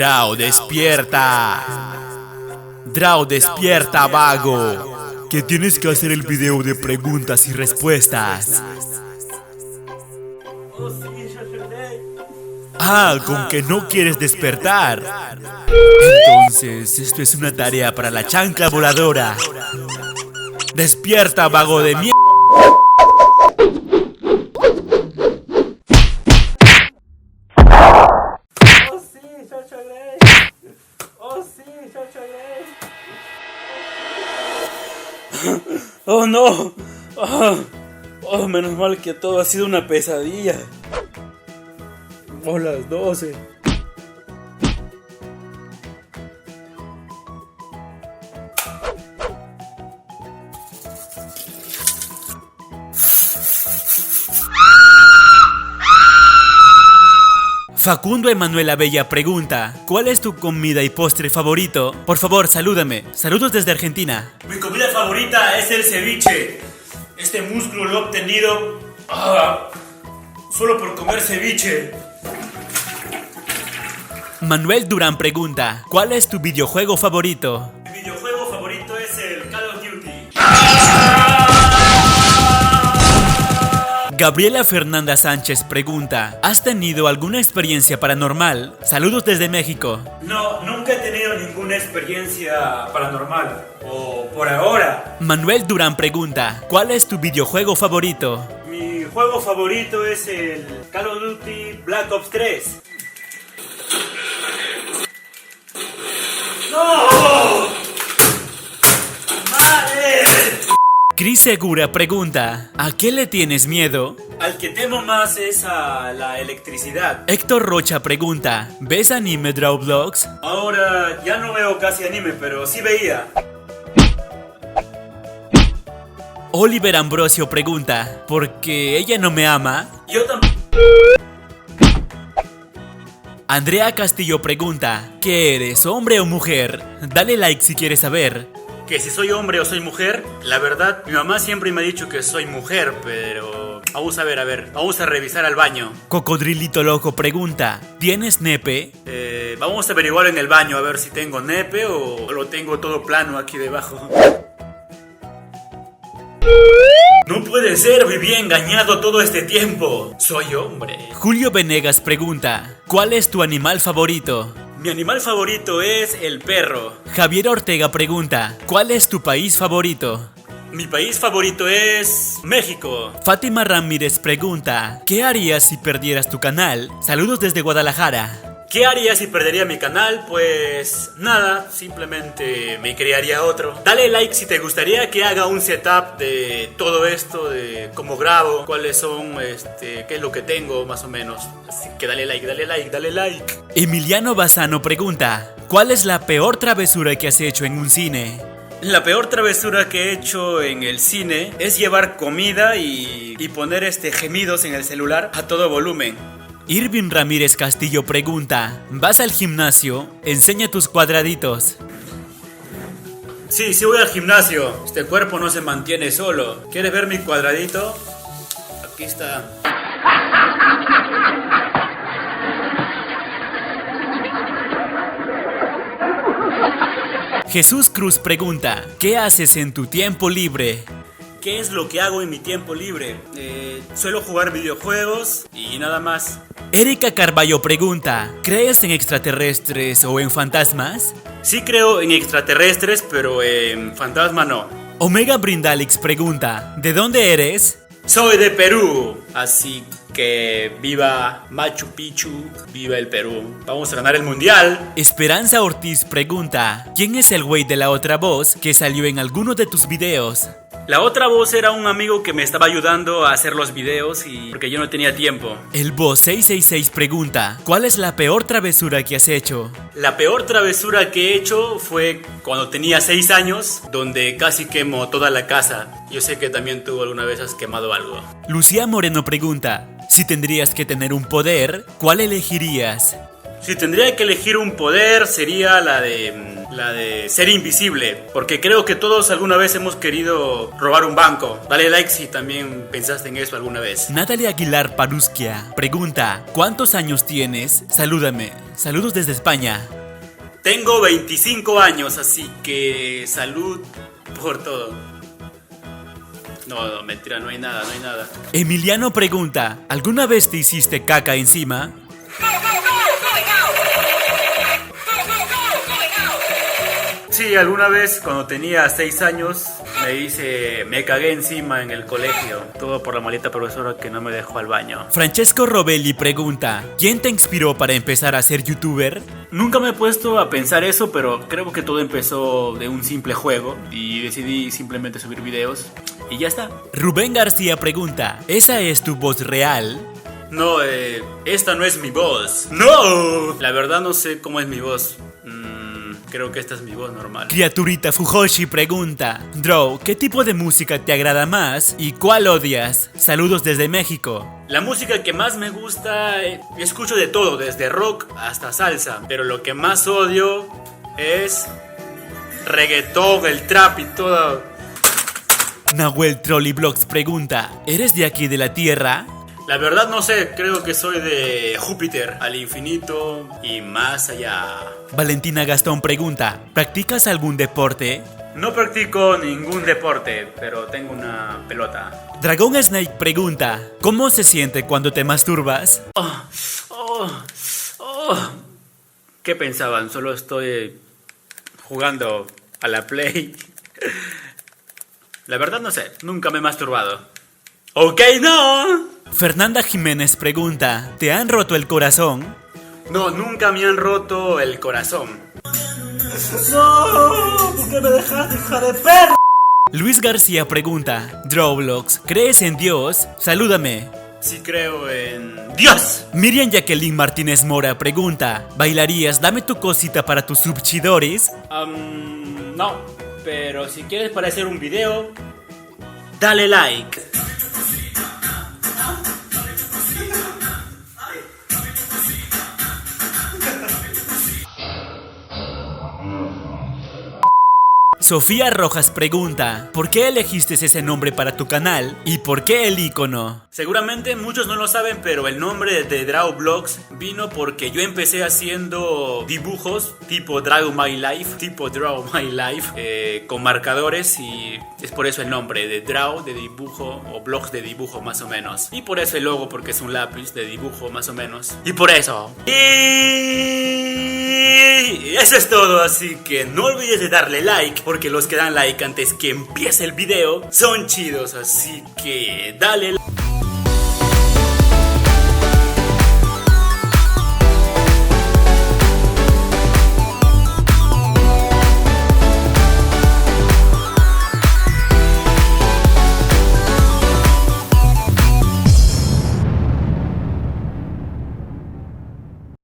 Drao, despierta. Drao, despierta, vago. Que tienes que hacer el video de preguntas y respuestas. Ah, con que no quieres despertar. Entonces, esto es una tarea para la chancla voladora. Despierta, vago de mierda. Oh sí, yo lloré. Oh sí, yo lloré. Oh no. Oh, menos mal que todo ha sido una pesadilla. Oh, las 12. Facundo Emanuel Abella pregunta: ¿cuál es tu comida y postre favorito? Por favor, salúdame. Saludos desde Argentina. Mi comida favorita es el ceviche. Este músculo lo he obtenido solo por comer ceviche. Manuel Durán pregunta: ¿cuál es tu videojuego favorito? Mi videojuego favorito es el Call of Duty. Gabriela Fernanda Sánchez pregunta: ¿has tenido alguna experiencia paranormal? Saludos desde México. No, nunca he tenido ninguna experiencia paranormal. O por ahora. Manuel Durán pregunta: ¿cuál es tu videojuego favorito? Mi juego favorito es el Call of Duty Black Ops 3. ¡No! ¡Madre! Cris Segura pregunta: ¿a qué le tienes miedo? Al que temo más es a la electricidad. Héctor Rocha pregunta: ¿ves anime Draw Vlogs? Ahora ya no veo casi anime, pero sí veía. Oliver Ambrosio pregunta: ¿por qué ella no me ama? Yo tampoco. Andrea Castillo pregunta: ¿qué eres, hombre o mujer? Dale like si quieres saber. Que si soy hombre o soy mujer, la verdad, mi mamá siempre me ha dicho que soy mujer, pero vamos a ver, vamos a revisar al baño. Cocodrilito Loco pregunta: ¿tienes nepe? Vamos a averiguar en el baño a ver si tengo nepe o lo tengo todo plano aquí debajo. No puede ser, viví engañado todo este tiempo. Soy hombre. Julio Venegas pregunta: ¿cuál es tu animal favorito? Mi animal favorito es el perro. Javier Ortega pregunta: ¿cuál es tu país favorito? Mi país favorito es México. Fátima Ramírez pregunta: ¿qué harías si perdieras tu canal? Saludos desde Guadalajara. ¿Qué haría si perdería mi canal? Pues nada, simplemente me crearía otro. Dale like si te gustaría que haga un setup de todo esto, de cómo grabo, cuáles son, qué es lo que tengo más o menos. Así que dale like, dale like, dale like. Emiliano Bassano pregunta: ¿cuál es la peor travesura que has hecho en un cine? La peor travesura que he hecho en el cine es llevar comida y poner gemidos en el celular a todo volumen. Irving Ramírez Castillo pregunta: ¿vas al gimnasio? Enseña tus cuadraditos. Sí, voy al gimnasio. Este cuerpo no se mantiene solo. ¿Quieres ver mi cuadradito? Aquí está. Jesús Cruz pregunta: ¿qué haces en tu tiempo libre? ¿Qué es lo que hago en mi tiempo libre? Suelo jugar videojuegos y nada más. Erika Carballo pregunta: ¿crees en extraterrestres o en fantasmas? Sí creo en extraterrestres, pero en fantasma no. Omega Brindalix pregunta: ¿de dónde eres? Soy de Perú, así que viva Machu Picchu, viva el Perú. Vamos a ganar el mundial. Esperanza Ortiz pregunta: ¿quién es el güey de la otra voz que salió en alguno de tus videos? La otra voz era un amigo que me estaba ayudando a hacer los videos porque yo no tenía tiempo. El Boss 666 pregunta: ¿cuál es la peor travesura que has hecho? La peor travesura que he hecho fue cuando tenía 6 años, donde casi quemo toda la casa. Yo sé que también tú alguna vez has quemado algo. Lucía Moreno pregunta: si tendrías que tener un poder, ¿cuál elegirías? Si tendría que elegir un poder sería la de ser invisible, porque creo que todos alguna vez hemos querido robar un banco. Dale like si también pensaste en eso alguna vez. Natalia Aguilar Parusquia pregunta: ¿cuántos años tienes? Salúdame. Saludos desde España. Tengo 25 años, así que salud por todo. No, mentira, no hay nada. Emiliano pregunta: ¿alguna vez te hiciste caca encima? Sí, alguna vez cuando tenía 6 años me cagué encima en el colegio. Todo por la maldita profesora que no me dejó al baño. Francesco Robelli pregunta: ¿quién te inspiró para empezar a ser youtuber? Nunca me he puesto a pensar eso, pero creo que todo empezó de un simple juego y decidí simplemente subir videos y ya está. Rubén García pregunta: ¿esa es tu voz real? No, esta no es mi voz. ¡No! La verdad no sé cómo es mi voz. Creo que esta es mi voz normal. Criaturita Fujoshi pregunta: Drow, ¿qué tipo de música te agrada más y cuál odias? Saludos desde México. La música que más me gusta, escucho de todo, desde rock hasta salsa. Pero lo que más odio es reggaetón, el trap y todo. Nahuel Trolleyvlogs pregunta: ¿eres de aquí de la Tierra? La verdad no sé, creo que soy de Júpiter, al infinito y más allá. Valentina Gastón pregunta: ¿practicas algún deporte? No practico ningún deporte, pero tengo una pelota. Dragón Snake pregunta: ¿cómo se siente cuando te masturbas? ¿Qué pensaban? Solo estoy jugando a la Play. La verdad no sé, nunca me he masturbado. ¡Ok, no! Fernanda Jiménez pregunta: ¿te han roto el corazón? No, nunca me han roto el corazón. ¡No! ¿Por qué me dejaste, hija de perra? Luis García pregunta: Drowvlogs, ¿crees en Dios? Salúdame. Sí creo en Dios. Miriam Jacqueline Martínez Mora pregunta: ¿bailarías Dame tu cosita para tus subchidoris? No, pero si quieres para hacer un video, dale like. Sofía Rojas pregunta: ¿por qué elegiste ese nombre para tu canal? ¿Y por qué el icono? Seguramente muchos no lo saben, pero el nombre de Drowvlogs vino porque yo empecé haciendo dibujos tipo Draw My Life, con marcadores, y es por eso el nombre de Draw, de dibujo, o blogs de dibujo más o menos. Y por eso el logo, porque es un lápiz de dibujo más o menos. Y por eso. Y eso es todo, así que no olvides de darle like, porque los que dan like antes que empiece el video son chidos, así que dale